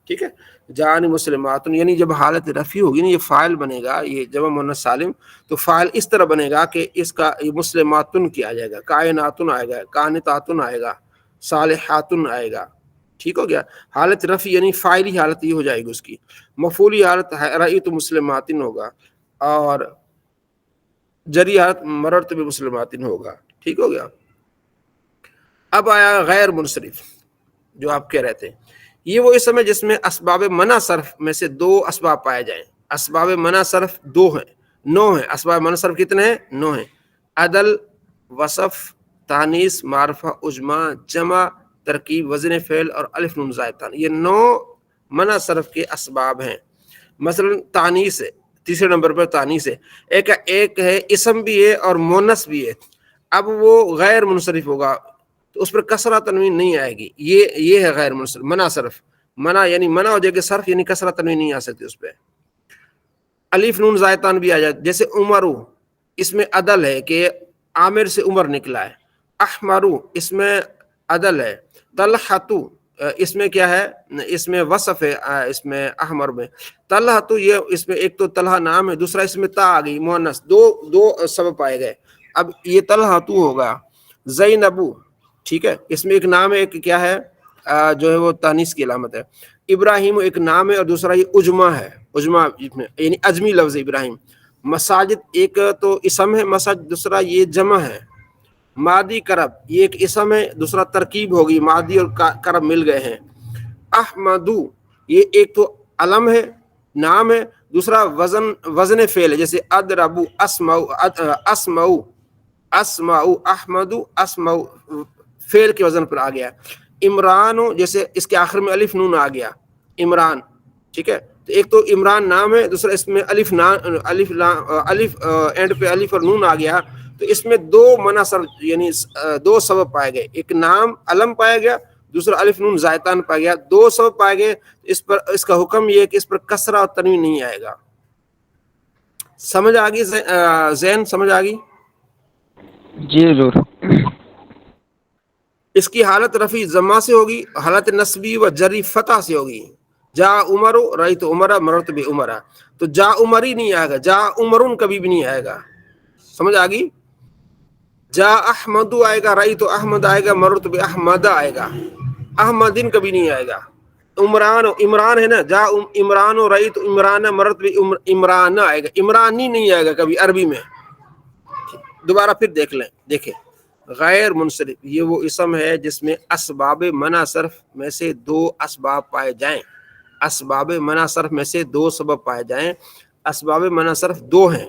ٹھیک ہے. جانی مسلمات یعنی جب حالت رفع ہوگی نا، یہ فاعل بنے گا، یہ جمع مؤنث سالم، تو فاعل اس طرح بنے گا کہ اس کا یہ مسلماتن کیا جائے گا، کائناتن آئے گا، قانتاتن آئے گا، صالحاتن آئے گا. ٹھیک ہو گیا. حالت رفع یعنی فاعلی حالت یہ ہو جائے گی اس کی. مفعولی حالت رأیت مسلماتن ہوگا، اور جری حالت مررت بمسلماتن ہوگا. ٹھیک ہو گیا. اب آیا غیر منصرف جو آپ کہہ رہے تھے. یہ وہ اسم ہے جس میں اسباب منع صرف میں سے 2 اسباب پائے جائیں. اسباب منع صرف 2 ہیں، 9 ہیں. اسباب منع صرف کتنے ہیں؟ 9 ہیں. عدل، وصف، تانیث، معرفہ، اجماع، جمع، ترکیب، وزن فعل اور الف نون زائدتان، یہ 9 منع صرف کے اسباب ہیں. مثلا تانیث ہے، تیسرے نمبر پر تانیث ہے. ایک ہے اسم بھی ہے اور مونس بھی ہے. اب وہ غیر منصرف ہوگا تو اس پر کسرہ تنوین نہیں آئے گی. یہ ہے غیر منصرف منع صرف. منع یعنی منع ہو جائے گا صرف، یعنی کسرہ تنوین نہیں آ سکتی اس پہ. الف نون زائدتان بھی آ جائے، جیسے عمرو اس میں عدل ہے کہ عامر سے عمر نکلا ہے. احمرو اس میں عدل ہے. طلحتو اس میں کیا ہے؟ اس میں وصف ہے. اس میں احمر میں طلحتو، یہ اس میں ایک تو طلحہ نام ہے، دوسرا اس میں تا آ گئی مؤنث، دو سبب پائے گئے. اب یہ طلحتو ہوگا. زینبو، ٹھیک ہے، اس میں ایک نام ہے، ایک کیا ہے جو ہے وہ تانیث کی علامت ہے. ابراہیم ایک نام ہے اور دوسرا یہ اجما ہے. اجما یعنی اجمی لفظ ابراہیم. مساجد ایک تو اسم ہے مسجد، دوسرا یہ جمع ہے. مادی کرب یہ ایک اسم ہے، دوسرا ترکیب ہوگی، مادی اور کرب مل گئے ہیں. احمدو یہ ایک تو علم ہے، نام ہے، دوسرا وزن فعل ہے، جیسے ادربو، اسمعو، احمدو، اسمعو فعل کے وزن پر آ گیا. عمران جیسے اس کے آخر میں الف نون آ گیا، عمران. ٹھیک ہے، تو ایک تو عمران نام ہے، دوسرا اس میں الف اینڈ پہ الف اور نون آ گیا، تو اس میں 2 منع صرف یعنی 2 سبب پائے گئے. ایک نام علم پایا گیا، دوسرا الف نون زائدتان پایا گیا. 2 سبب پائے گئے. اس کا حکم یہ ہے کہ اس پر کسرہ اور تنوین نہیں آئے گا. سمجھ آ گئی زین؟ سمجھ آ گئی؟ جی حضور. اس کی حالت رفع ضمہ سے ہوگی، حالت نصبی و جری فتح سے ہوگی. جا عمر رأیت عمر مررت بعمر، تو جا عمری نہیں آئے گا، جا عمرن کبھی بھی نہیں آئے گا. سمجھ آ گئی؟ جا احمد آئے گا، رأیت احمد آئے گا، مررت باحمد آئے گا. احمدن کبھی نہیں آئے گا. عمران ہے نا، جا عمران رأیت عمران مررت بعمران آئے گا. عمرانی نہیں آئے گا کبھی عربی میں. دوبارہ پھر دیکھیں غیر منصرف یہ وہ اسم ہے جس میں اسباب منع صرف میں سے 2 اسباب پائے جائیں. اسباب منع صرف میں سے 2 سبب پائے جائیں. اسباب منع صرف 2 ہیں،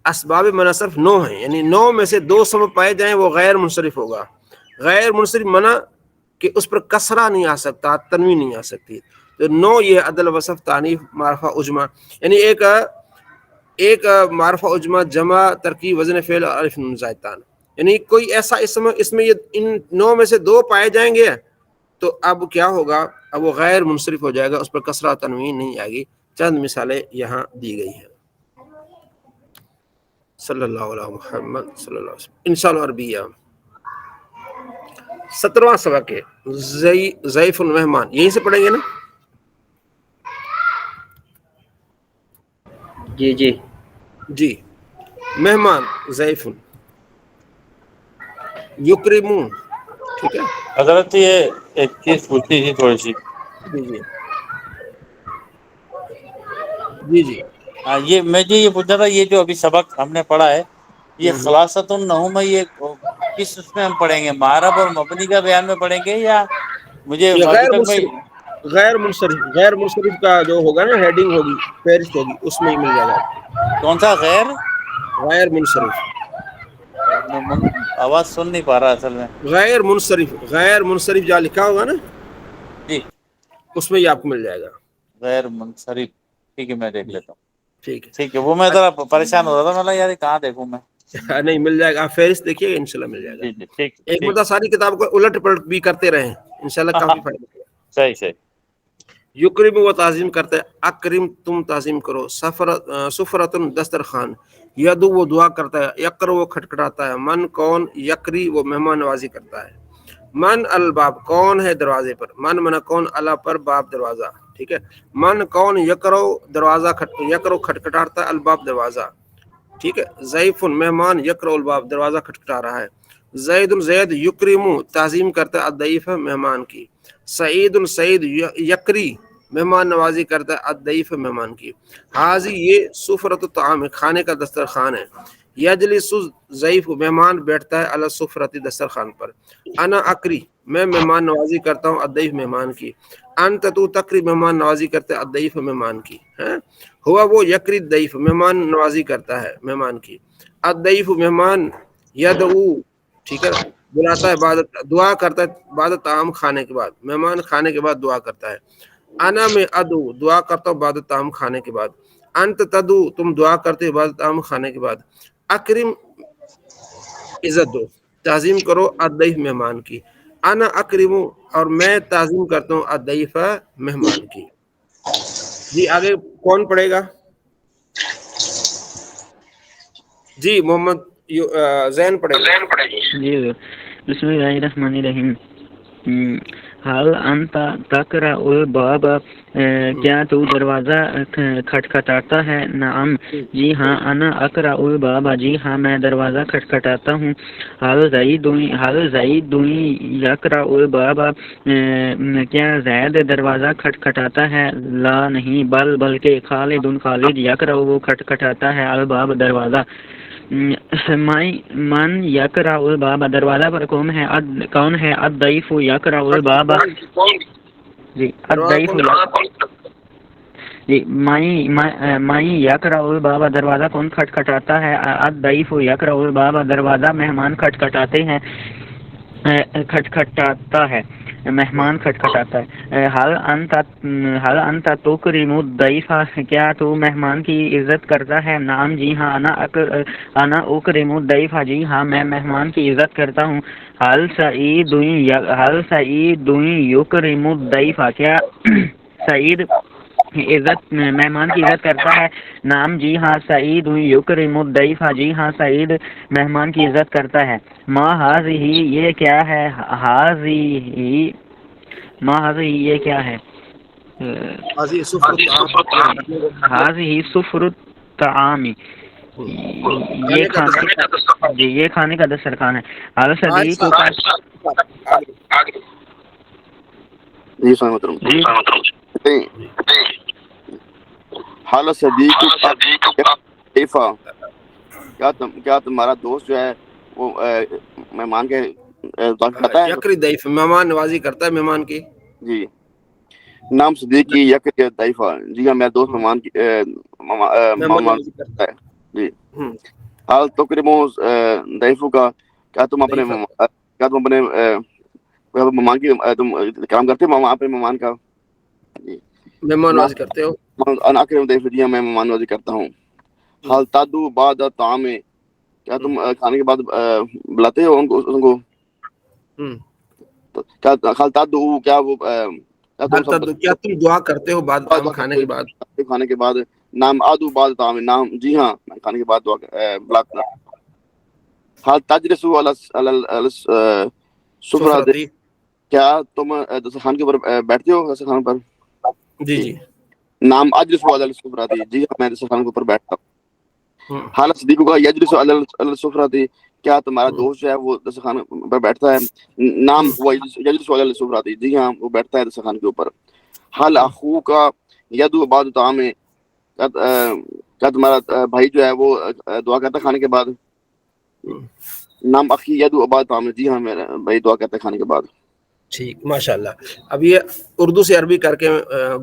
اسباب منع صرف 9 ہیں، یعنی 9 میں سے 2 سبب پائے جائیں، وہ غیر منصرف ہوگا. غیر منصرف منع کہ اس پر کسرہ نہیں آ سکتا، تنوین نہیں آ سکتی. تو 9 یہ عدل، وصف، تانیث، معرفہ، اجماع، یعنی ایک معرفہ، اجماع، جمع، ترکیب، وزن فعل اور الف نون زائدتان. یعنی کوئی ایسا اسم اس میں یہ ان 9 میں سے 2 پائے جائیں گے تو اب کیا ہوگا؟ اب وہ غیر منصرف ہو جائے گا، اس پر کسرہ تنوین نہیں آئے گی. چند مثالیں یہاں دی گئی ہیں. صلی اللہ علیہ محمد صلی اللہ علیہ وسلم. انشاءاللہ عربیہ 17واں سبق ہے ضیف المہمان. یہیں سے پڑھیں گے نا؟ جی مہمان ضیف یکرمون. ٹھیک ہے حضرت یہ ایک چیز پوچھنی تھی تھوڑی سی. جی ہاں، یہ میں یہ پوچھنا تھا، یہ جو ابھی سبق ہم نے پڑھا ہے یہ خلاصۃ النحو میں یہ کس اس میں ہم پڑھیں گے؟ معرب اور مبنی کا بیان میں پڑھیں گے یا مجھے یہ ابھی تک میں غیر منصرف کا جو ہوگا نا ہیڈنگ ہوگی، فہرست ہوگی، اس میں ہی مل جائے گا. کون سا غیر منصرف؟ میں آواز سن نہیں پا رہا اصل میں. غیر منصرف جہاں لکھا ہوگا نا جی اس میں یہ آپ کو مل جائے گا. غیر منصرف. ٹھیک ہے، میں دیکھ لیتا ہوں. ٹھیک ہے، وہ میں ذرا پریشان ہو رہا تھا، میں یار کہاں دیکھوں میں. نہیں مل جائے گا. آپ فہرست دیکھیے گا، انشاءاللہ مل جائے گا. جی ٹھیک. ایک مرتبہ ساری کتاب کو الٹ پلٹ بھی کرتے رہیں، انشاءاللہ کافی فائدہ ہوگا. صحیح. یکرم وہ تعظیم کرتا ہے. اکرم تم تعظیم کرو. سفرتن دسترخوان. یدو وہ دعا کرتا ہے. یقر وہ کھٹکھٹاتا ہے. من کون. یکری وہ مہمان نوازی کرتا ہے. من الباب کون ہے دروازے پر, من منا کون, اللہ پر باب دروازہ, ٹھیک ہے. من کون, یکرو دروازہ یکرو کھٹکھٹاتا ہے, الباب دروازہ, ٹھیک ہے. ضیف مہمان, یکرو الباب دروازہ کھٹکھٹا رہا ہے. زید زید یکرمو تعظیم کرتا ہے الضیف مہمان کی. سعید سعید یکری مہمان نوازی کرتا ہے الضیف مہمان کی. حاضی یہ سفرۃ الطعام کھانے کا دسترخوان ہے. یجلس ضیف مہمان بیٹھتا ہے علی السفرۃ دسترخوان پر. انا اکری میں مہمان نوازی کرتا ہوں الضیف مہمان کی. انت تو تکری مہمان نوازی کرتا ہے الضیف مہمان کی. ہوا وہ یکری الضیف مہمان نوازی کرتا ہے مہمان کی. الضیف مہمان یدعو, ٹھیک ہے, بلاتا ہے بعد, دعا کرتا ہے بعد طعام کھانے کے بعد, مہمان کھانے کے بعد دعا کرتا ہے. انا میں ادعو دعا کرتا ہوں بعد طعام کھانے کے بعد. انت تدعو تم دعا کرتے ہو بعد طعام کھانے کے بعد. اکرم عزت دو, تعظیم کرو الضیف مہمان کی. انا اکرم اور میں تعظیم کرتا ہوں الضیف مہمان کی. جی آگے کون پڑھے گا؟ جی محمد زین پڑھے گا. جی بسم اللہ الرحمن الرحیم. حال انت تقرأ الباب کیا تو دروازہ کھٹکھٹاتا ہے؟ نعم جی ہاں. انا اقرأ الباب جی ہاں میں دروازہ کھٹکھٹاتا ہوں. حال زید یقرأ الباب کیا زید دروازہ کھٹکھٹاتا ہے؟ لا نہیں, بلکہ خالد یقرأ وہ کھٹکھٹاتا ہے الباب دروازہ. من یقرأ الباب دروازہ پر کون ہے؟ الضیف یقرأ الباب جی الضیف جی مائی یقرأ الباب دروازہ کون کھٹکھٹاتا ہے؟ الضیف یقرأ الباب دروازہ مہمان کھٹکھٹاتا ہے مہمان کھٹکھٹاتا ہے. حال انت تکرم الضیف کیا تو مہمان کی عزت کرتا ہے؟ نعم جی ہاں. انا اکرم الضیف جی ہاں میں مہمان کی عزت کرتا ہوں. حال سعید یکرم الضیف کیا سعید مہمان کی عزت کرتا ہے؟ نعم جی ہاں. سعید یکرم الضیف جی ہاں سعید مہمان کی عزت کرتا ہے. ما ہذہ یہ کیا ہے؟ ما ہذہ یہ کیا ہے؟ حاضی سفر الطعام, ہذہ سفر الطعام یہ کھانے کا دسترخوان ہے. حال صدیق جی سلامت حال صدیق کیا تمہارا دوست جو ہے وہ مہمان کے یکری ضیف مہمان نوازی کرتا ہے مہمان کی. جی نام صدیقی یکری ضیفہ جی ہاں میرا دوست مہمان کی نوازی کرتا ہے. جی حال تکرمو ضیفو کا کیا تم اپنے مہمان کی تم کام کرتے ہو اپنے مہمان کا؟ جی مہمان نوازی کرتے ہو. انا اکرم ضیف جی ہاں میں مہمان نوازی کرتا ہوں. حال تدعو بعد الطعام کیا تم کھانے کے بعد بلاتے ہو ان کو؟ حال تدعو کیا وہ کیا تم دعا کرتے ہو بعد کھانے کے بعد؟ کھانے کے بعد. نام ادعو بعد الطعام نام جی ہاں میں کھانے کے بعد دعا بلاتا. حال تجلس علی السفرہ کیا تم دسترخوان کے اوپر بیٹھتے ہو دسترخوان پر؟ جی جی. نام اجلس علی السفرہ جی ہاں میں دسترخوان کے اوپر بیٹھتا ہوں. حال صدیق کا یجلس علی السفرہ کیا تمہارا دوست جو ہے وہ دسترخوان پر بیٹھتا ہے؟ نام یجلس علی السفرہ جی ہاں وہ بیٹھتا ہے دسترخوان کے اوپر. حال اخو کا یدعو بعد الطعام کیا تمہارا بھائی جو ہے وہ دعا کرتا ہے کھانے کے بعد؟ نام اخی یدعو بعد الطعام جی ہاں میرا بھائی دعا کرتا ہے کھانے کے بعد. ٹھیک ماشاء اللہ. اب یہ اردو سے عربی کر کے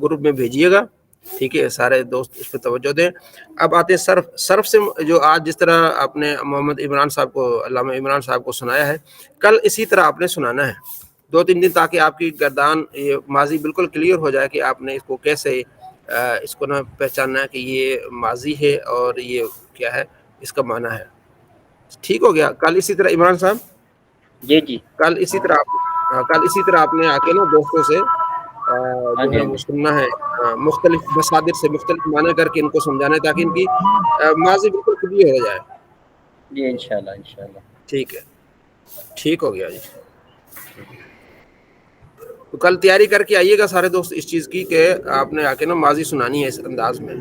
گروپ میں بھیجیے گا, ٹھیک ہے, سارے دوست اس پہ توجہ دیں. اب آتے ہیں صرف سے, جو آج جس طرح آپ نے محمد عمران صاحب کو, علامہ عمران صاحب کو سنایا ہے, کل اسی طرح آپ نے سنانا ہے 2-3 دن, تاکہ آپ کی گردان یہ ماضی بالکل کلیئر ہو جائے کہ آپ نے اس کو کیسے اس کو نہ پہچاننا ہے کہ یہ ماضی ہے اور یہ کیا ہے, اس کا معنی ہے. ٹھیک ہو گیا؟ کل اسی طرح عمران صاحب جی کل اسی طرح آپ نے آ کے نا دوستوں سے جو ہے وہ سننا ہے, مختلف مصادر سے مختلف معنی کر کے ان کو سمجھانا ہے, تاکہ ان کی ماضی بالکل کلیئر ہو جائے. جی انشاءاللہ ٹھیک ہے, ٹھیک ہو گیا جی. تو کل تیاری کر کے آئیے گا سارے دوست اس چیز کی کہ آپ نے آ کے نا ماضی سنانی ہے اس انداز میں.